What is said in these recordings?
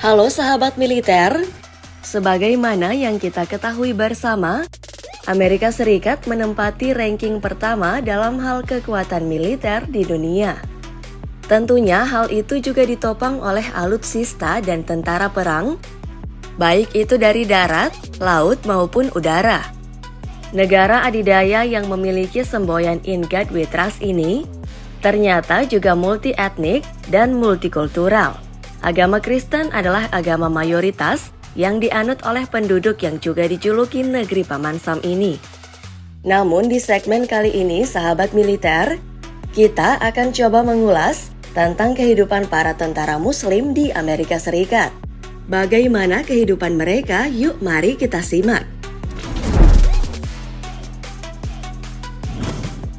Halo sahabat militer, sebagaimana yang kita ketahui bersama, Amerika Serikat menempati ranking pertama dalam hal kekuatan militer di dunia. Tentunya hal itu juga ditopang oleh alutsista dan tentara perang, baik itu dari darat, laut maupun udara. Negara adidaya yang memiliki semboyan In God We Trust ini ternyata juga multi-etnik dan multikultural. Agama Kristen adalah agama mayoritas yang dianut oleh penduduk yang juga dijuluki negeri Paman Sam ini. Namun di segmen kali ini, sahabat militer, kita akan coba mengulas tentang kehidupan para tentara Muslim di Amerika Serikat. Bagaimana kehidupan mereka? Yuk mari kita simak.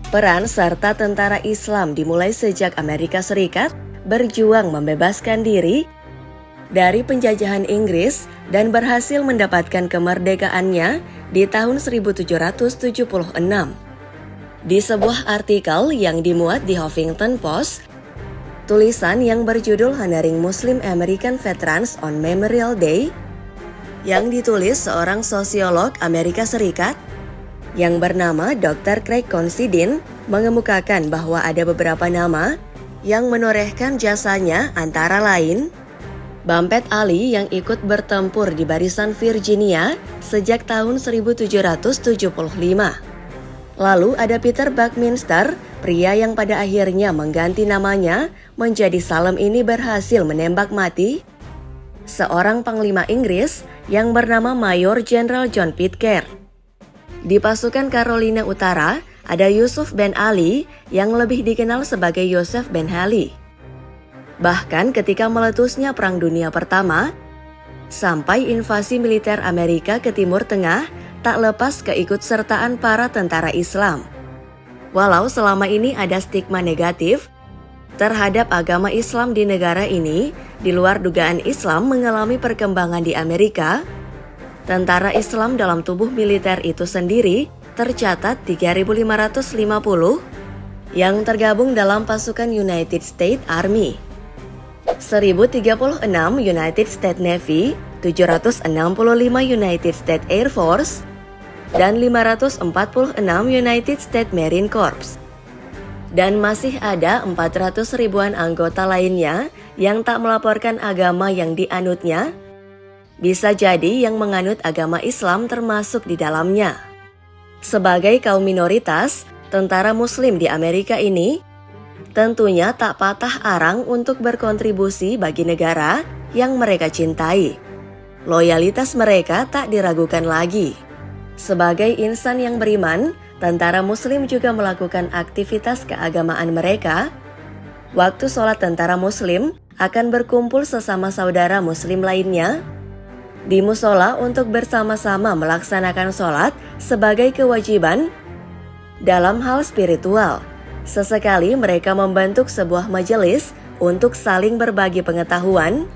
Peran serta tentara Islam dimulai sejak Amerika Serikat berjuang membebaskan diri dari penjajahan Inggris dan berhasil mendapatkan kemerdekaannya di tahun 1776. Di sebuah artikel yang dimuat di Huffington Post, tulisan yang berjudul Honoring Muslim American Veterans on Memorial Day yang ditulis seorang sosiolog Amerika Serikat yang bernama Dr. Craig Considine mengemukakan bahwa ada beberapa nama yang menorehkan jasanya, antara lain Bumpet Ali yang ikut bertempur di barisan Virginia sejak tahun 1775. Lalu ada Peter Buckminster, pria yang pada akhirnya mengganti namanya menjadi Salem ini berhasil menembak mati seorang panglima Inggris yang bernama Mayor Jenderal John Pitcairn. Di pasukan Carolina Utara, ada Yusuf Ben Ali yang lebih dikenal sebagai Yosef Ben Ali. Bahkan ketika meletusnya Perang Dunia Pertama, sampai invasi militer Amerika ke Timur Tengah, tak lepas keikutsertaan para tentara Islam. Walau selama ini ada stigma negatif terhadap agama Islam di negara ini, di luar dugaan Islam mengalami perkembangan di Amerika, tentara Islam dalam tubuh militer itu sendiri tercatat 3.550 yang tergabung dalam pasukan United States Army, 1.036 United States Navy, 765 United States Air Force, dan 546 United States Marine Corps. Dan masih ada 400 ribuan anggota lainnya yang tak melaporkan agama yang dianutnya, bisa jadi yang menganut agama Islam termasuk di dalamnya. Sebagai kaum minoritas, tentara Muslim di Amerika ini tentunya tak patah arang untuk berkontribusi bagi negara yang mereka cintai. Loyalitas mereka tak diragukan lagi. Sebagai insan yang beriman, tentara Muslim juga melakukan aktivitas keagamaan mereka. Waktu sholat tentara Muslim akan berkumpul sesama saudara Muslim lainnya di musola untuk bersama-sama melaksanakan sholat sebagai kewajiban dalam hal spiritual. Sesekali mereka membentuk sebuah majelis untuk saling berbagi pengetahuan,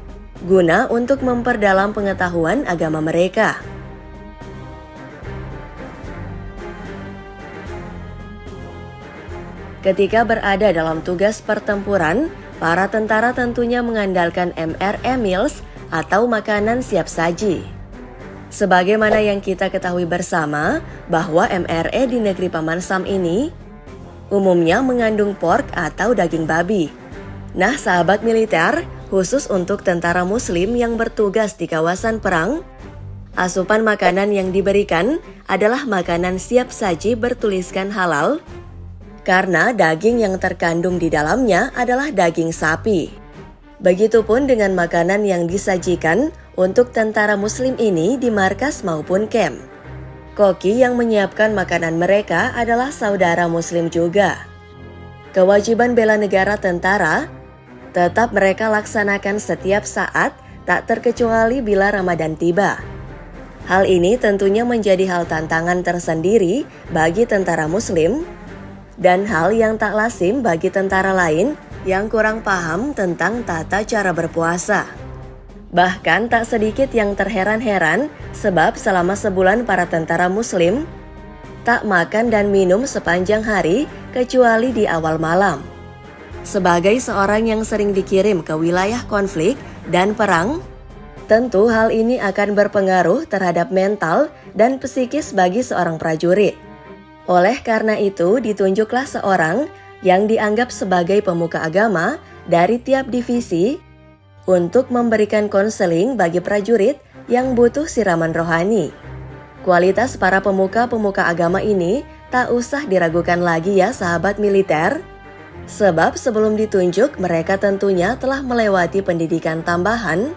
guna untuk memperdalam pengetahuan agama mereka. Ketika berada dalam tugas pertempuran, para tentara tentunya mengandalkan MRE meals atau makanan siap saji. Sebagaimana yang kita ketahui bersama bahwa MRE di negeri Paman Sam ini umumnya mengandung pork atau daging babi. Nah sahabat militer, khusus untuk tentara Muslim yang bertugas di kawasan perang, asupan makanan yang diberikan adalah makanan siap saji bertuliskan halal, karena daging yang terkandung di dalamnya adalah daging sapi. Begitupun dengan makanan yang disajikan untuk tentara Muslim ini di markas maupun camp. Koki yang menyiapkan makanan mereka adalah saudara Muslim juga. Kewajiban bela negara tentara tetap mereka laksanakan setiap saat, tak terkecuali bila Ramadan tiba. Hal ini tentunya menjadi hal tantangan tersendiri bagi tentara Muslim dan hal yang tak lazim bagi tentara lain yang kurang paham tentang tata cara berpuasa. Bahkan tak sedikit yang terheran-heran sebab selama sebulan para tentara Muslim tak makan dan minum sepanjang hari kecuali di awal malam. Sebagai seorang yang sering dikirim ke wilayah konflik dan perang, Tentu hal ini akan berpengaruh terhadap mental dan psikis bagi seorang prajurit. Oleh karena itu, ditunjuklah seorang yang dianggap sebagai pemuka agama dari tiap divisi untuk memberikan konseling bagi prajurit yang butuh siraman rohani. Kualitas para pemuka-pemuka agama ini tak usah diragukan lagi ya sahabat militer. Sebab sebelum ditunjuk mereka tentunya telah melewati pendidikan tambahan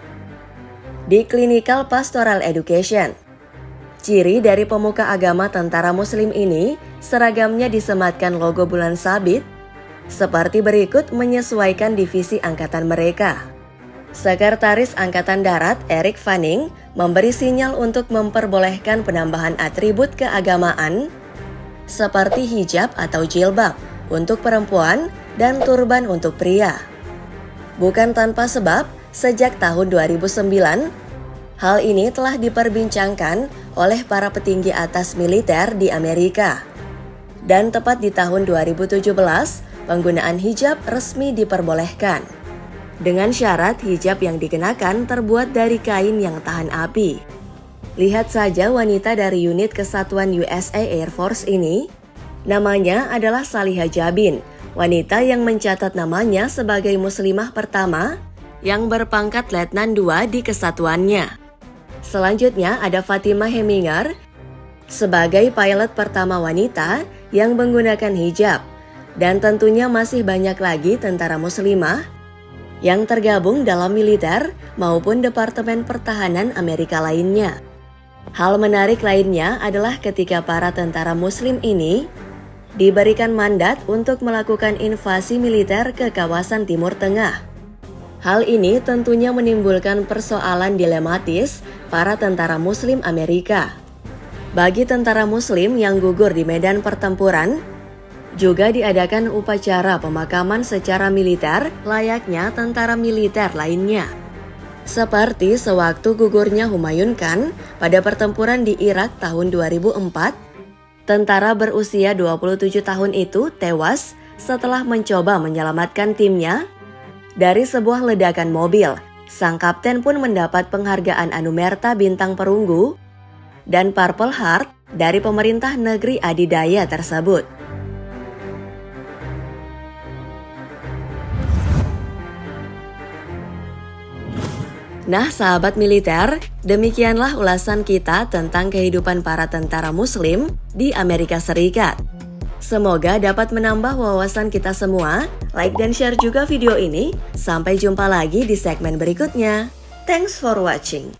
di Clinical Pastoral Education. Ciri dari pemuka agama tentara muslim ini seragamnya disematkan logo bulan sabit seperti berikut menyesuaikan divisi angkatan mereka. Sekretaris Angkatan Darat Eric Fanning memberi sinyal untuk memperbolehkan penambahan atribut keagamaan seperti hijab atau jilbab untuk perempuan dan turban untuk pria. Bukan tanpa sebab, sejak tahun 2009, hal ini telah diperbincangkan oleh para petinggi atas militer di Amerika. Dan tepat di tahun 2017, penggunaan hijab resmi diperbolehkan. Dengan syarat hijab yang dikenakan terbuat dari kain yang tahan api. Lihat saja wanita dari unit kesatuan USA Air Force ini. Namanya adalah Saliha Jabin, wanita yang mencatat namanya sebagai muslimah pertama yang berpangkat letnan 2 di kesatuannya. Selanjutnya ada Fatimah Heminger sebagai pilot pertama wanita yang menggunakan hijab. Dan tentunya masih banyak lagi tentara muslimah yang tergabung dalam militer maupun Departemen Pertahanan Amerika lainnya. Hal menarik lainnya adalah ketika para tentara muslim ini diberikan mandat untuk melakukan invasi militer ke kawasan Timur Tengah. Hal ini tentunya menimbulkan persoalan dilematis para tentara muslim Amerika. Bagi tentara muslim yang gugur di medan pertempuran, juga diadakan upacara pemakaman secara militer layaknya tentara militer lainnya. Seperti sewaktu gugurnya Humayun Khan pada pertempuran di Irak tahun 2004, tentara berusia 27 tahun itu tewas setelah mencoba menyelamatkan timnya dari sebuah ledakan mobil. Sang kapten pun mendapat penghargaan Anumerta Bintang Perunggu dan Purple Heart dari pemerintah negeri adidaya tersebut. Nah sahabat militer, demikianlah ulasan kita tentang kehidupan para tentara muslim di Amerika Serikat. Semoga dapat menambah wawasan kita semua. Like dan share juga video ini. Sampai jumpa lagi di segmen berikutnya. Thanks for watching.